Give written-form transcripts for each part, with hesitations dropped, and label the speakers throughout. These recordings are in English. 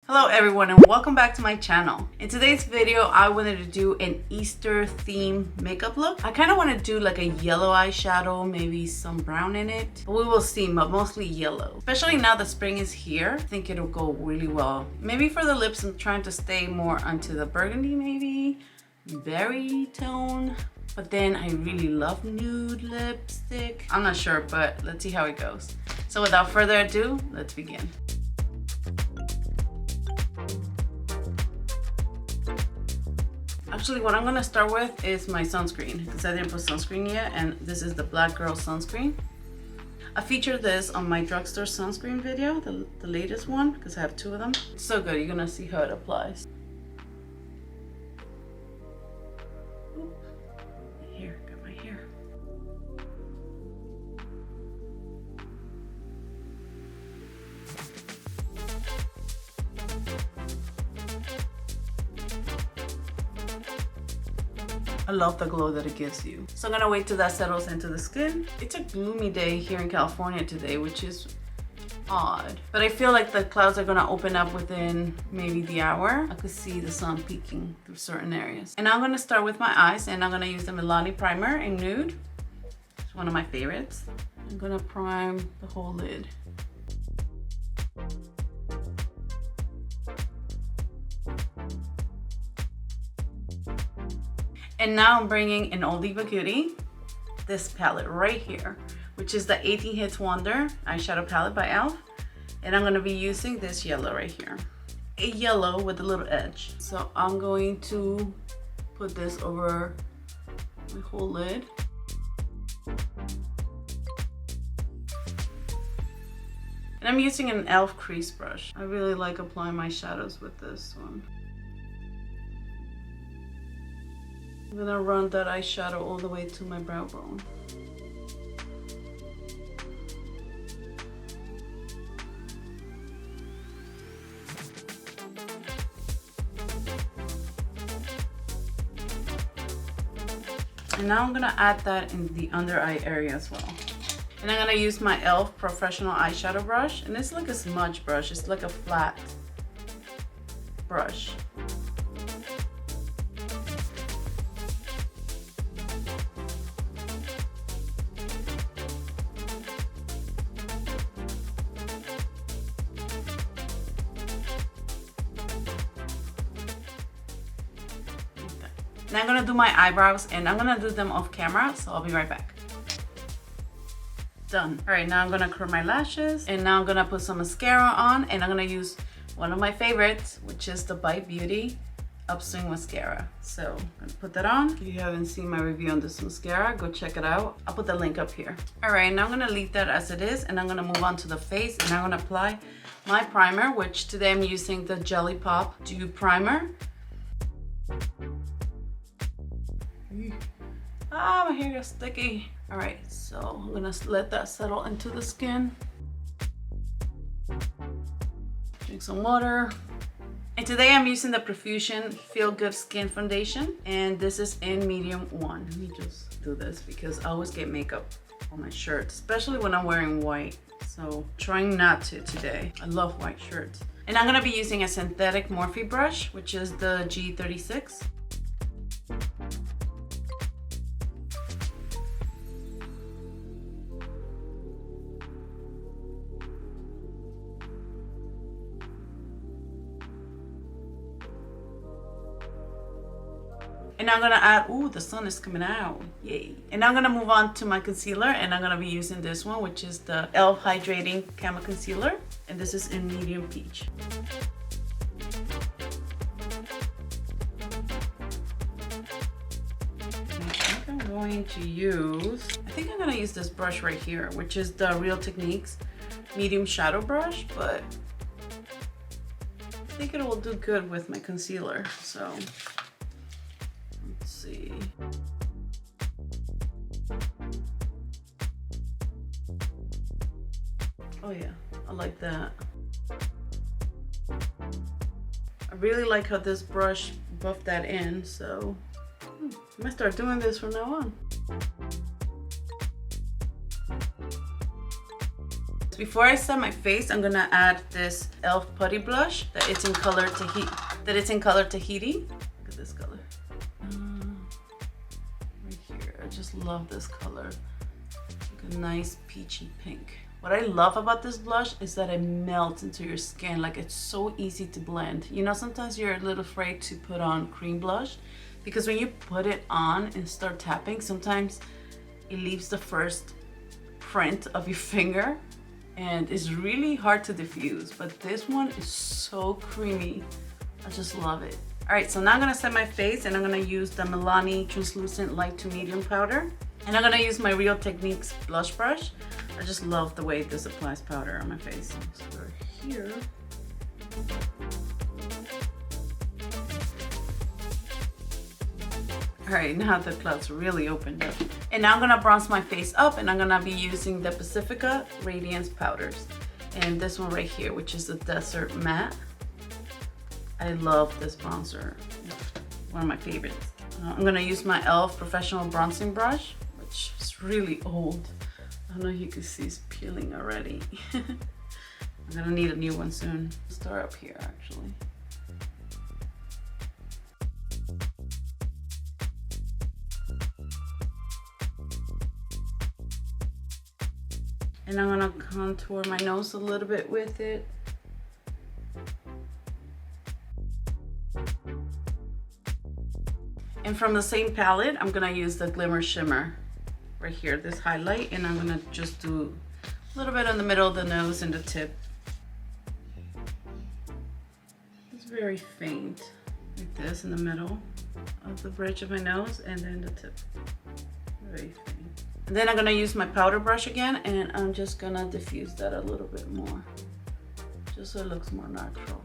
Speaker 1: Hello everyone and welcome back to my channel. In today's video, I wanted to do an Easter theme makeup look. I kind of want to do like a yellow eyeshadow, maybe some brown in it. But we will see, but mostly yellow. Especially now that spring is here, I think it'll go really well. Maybe for the lips, I'm trying to stay more onto the burgundy maybe, berry tone. But then I really love nude lipstick. I'm not sure, but let's see how it goes. So without further ado, let's begin. Actually, what I'm gonna start with is my sunscreen because I didn't put sunscreen yet, and this is the Black Girl sunscreen. I featured this on my drugstore sunscreen video, the latest one, because I have two of them. It's so good, you're gonna see how it applies. Oop. Here, got my hair. I love the glow that it gives you. So I'm gonna wait till that settles into the skin. It's a gloomy day here in California today, which is odd. But I feel like the clouds are gonna open up within maybe the hour. I could see the sun peeking through certain areas. And I'm gonna start with my eyes, and I'm gonna use the Milani primer in nude. It's one of my favorites. I'm gonna prime the whole lid. And now I'm bringing an oldie but goodie, this palette right here, which is the 18 Hits Wonder eyeshadow palette by e.l.f. And I'm gonna be using this yellow right here. A yellow with a little edge. So I'm going to put this over my whole lid. And I'm using an e.l.f. crease brush. I really like applying my shadows with this one. I'm gonna run that eyeshadow all the way to my brow bone. And now I'm gonna add that in the under eye area as well. And I'm gonna use my e.l.f. professional eyeshadow brush. And it's like a smudge brush, it's like a flat brush. Now I'm gonna do my eyebrows, and I'm gonna do them off camera, so I'll be right back. Done. All right, now I'm gonna curl my lashes, and now I'm gonna put some mascara on, and I'm gonna use one of my favorites, which is the Bite Beauty Upswing Mascara. So I'm gonna put that on. If you haven't seen my review on this mascara, go check it out. I'll put the link up here. All right, now I'm gonna leave that as it is, and I'm gonna move on to the face, and I'm gonna apply my primer, which today I'm using the Jelly Pop Dew Primer. Ah, my hair got sticky. All right, so I'm gonna let that settle into the skin. Drink some water. And today I'm using the Profusion Feel Good Skin Foundation, and this is in medium 1. Let me just do this because I always get makeup on my shirt, especially when I'm wearing white. So trying not to today. I love white shirts. And I'm gonna be using a synthetic Morphe brush, which is the G36. And I'm gonna add, ooh, the sun is coming out, yay. And I'm gonna move on to my concealer, and I'm gonna be using this one, which is the e.l.f. Hydrating Camo Concealer. And this is in medium peach. I'm going to use, I think I'm gonna use this brush right here, which is the Real Techniques medium shadow brush, but I think it will do good with my concealer, so. See. Oh yeah, I like that. I really like how this brush buffed that in, so I might start doing this from now on. Before I set my face, I'm gonna add this e.l.f. putty blush that it's in color Tahiti. Look at this color. Right here. I just love this color. Like a nice peachy pink. What I love about this blush is that it melts into your skin. Like, it's so easy to blend. You know, sometimes you're a little afraid to put on cream blush because when you put it on and start tapping, sometimes it leaves the first print of your finger and it's really hard to diffuse. But this one is so creamy. I just love it. All right, so now I'm gonna set my face and I'm gonna use the Milani Translucent Light to Medium Powder. And I'm gonna use my Real Techniques blush brush. I just love the way this applies powder on my face. So we're here. All right, now the clouds really opened up. And now I'm gonna bronze my face up and I'm gonna be using the Pacifica Radiance powders. And this one right here, which is the Desert Matte. I love this bronzer, one of my favorites. I'm gonna use my e.l.f. Professional Bronzing Brush, which is really old. I don't know if you can see it's peeling already. I'm gonna need a new one soon. Start up here actually. And I'm gonna contour my nose a little bit with it. And from the same palette, I'm gonna use the Glimmer Shimmer right here, this highlight, and I'm gonna just do a little bit on the middle of the nose and the tip. It's very faint, like this in the middle of the bridge of my nose and then the tip. Very faint. And then I'm gonna use my powder brush again and I'm just gonna diffuse that a little bit more, just so it looks more natural.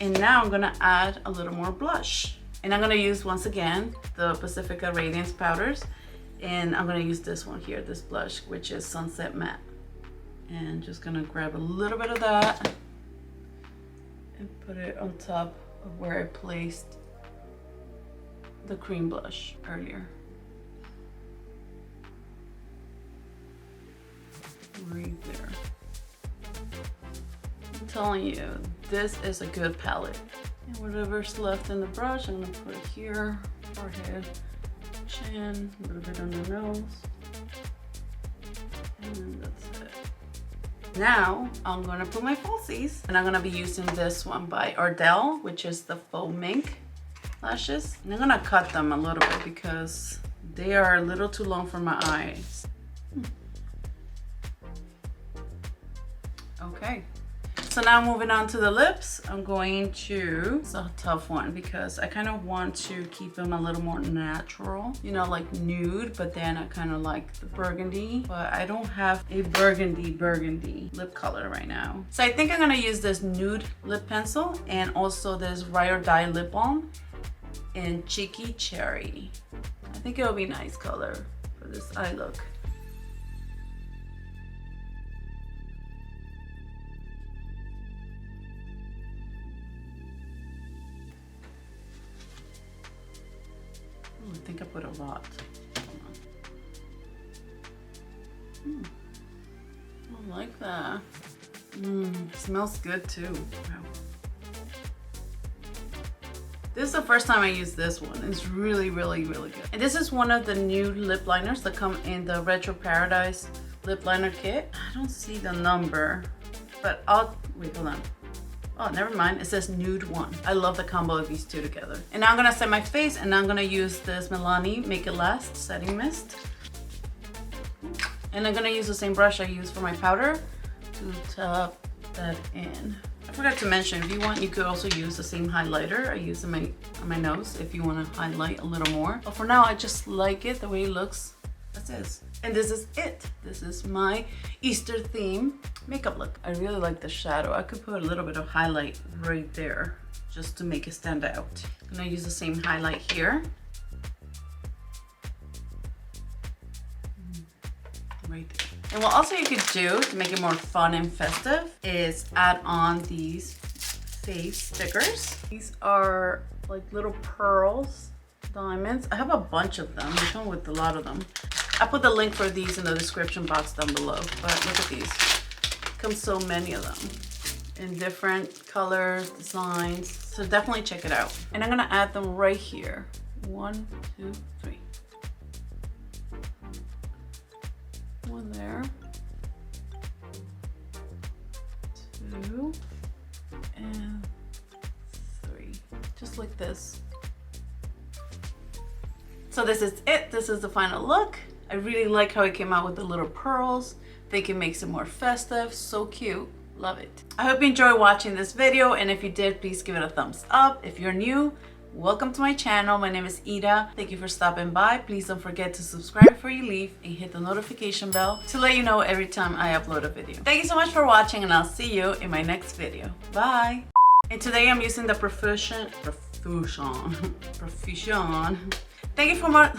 Speaker 1: And now I'm gonna add a little more blush. And I'm gonna use, once again, the Pacifica Radiance powders. And I'm gonna use this one here, this blush, which is Sunset Matte. And just gonna grab a little bit of that and put it on top of where I placed the cream blush earlier. Right there. I'm telling you, this is a good palette. And whatever's left in the brush, I'm gonna put it here, forehead, chin, a little bit on the nose, and then that's it. Now, I'm gonna put my falsies, and I'm gonna be using this one by Ardell, which is the Faux Mink lashes. And I'm gonna cut them a little bit because they are a little too long for my eyes. Okay. So now moving on to the lips, I'm going to, it's a tough one because I kind of want to keep them a little more natural, you know, like nude, but then I kind of like the burgundy, but I don't have a burgundy lip color right now. So I think I'm gonna use this nude lip pencil and also this Ride or Die lip balm in Cheeky Cherry. I think it'll be a nice color for this eye look. I think I put a lot. I like that. Smells good too. Wow. This is the first time I use this one. It's really good. And this is one of the new lip liners that come in the Retro Paradise lip liner kit. I don't see the number, but wait, hold on. Oh, never mind. It says nude 1. I love the combo of these two together. And now I'm gonna set my face and I'm gonna use this Milani Make It Last Setting Mist. And I'm gonna use the same brush I used for my powder to tap that in. I forgot to mention, if you want, you could also use the same highlighter I use on my nose if you wanna highlight a little more. But for now, I just like it the way it looks. That's it. And this is it. This is my Easter theme makeup look. I really like the shadow. I could put a little bit of highlight right there just to make it stand out. I'm gonna use the same highlight here. Right there. And what also you could do to make it more fun and festive is add on these face stickers. These are like little pearls, diamonds. I have a bunch of them. They come with a lot of them. I put the link for these in the description box down below, but look at these. comes so many of them in different colors, designs. So definitely check it out. And I'm gonna add them right here. 1, 2, 3. One there. 2 and 3. Just like this. So this is it. This is the final look. I really like how it came out with the little pearls. I think it makes it more festive. So cute. Love it. I hope you enjoyed watching this video, and if you did, please give it a thumbs up. If you're new, welcome to my channel. My name is Ida. Thank you for stopping by. Please don't forget to subscribe before you leave and hit the notification bell to let you know every time I upload a video. Thank you so much for watching, and I'll see you in my next video. Bye. And today I'm using the Profusion. Thank you for more.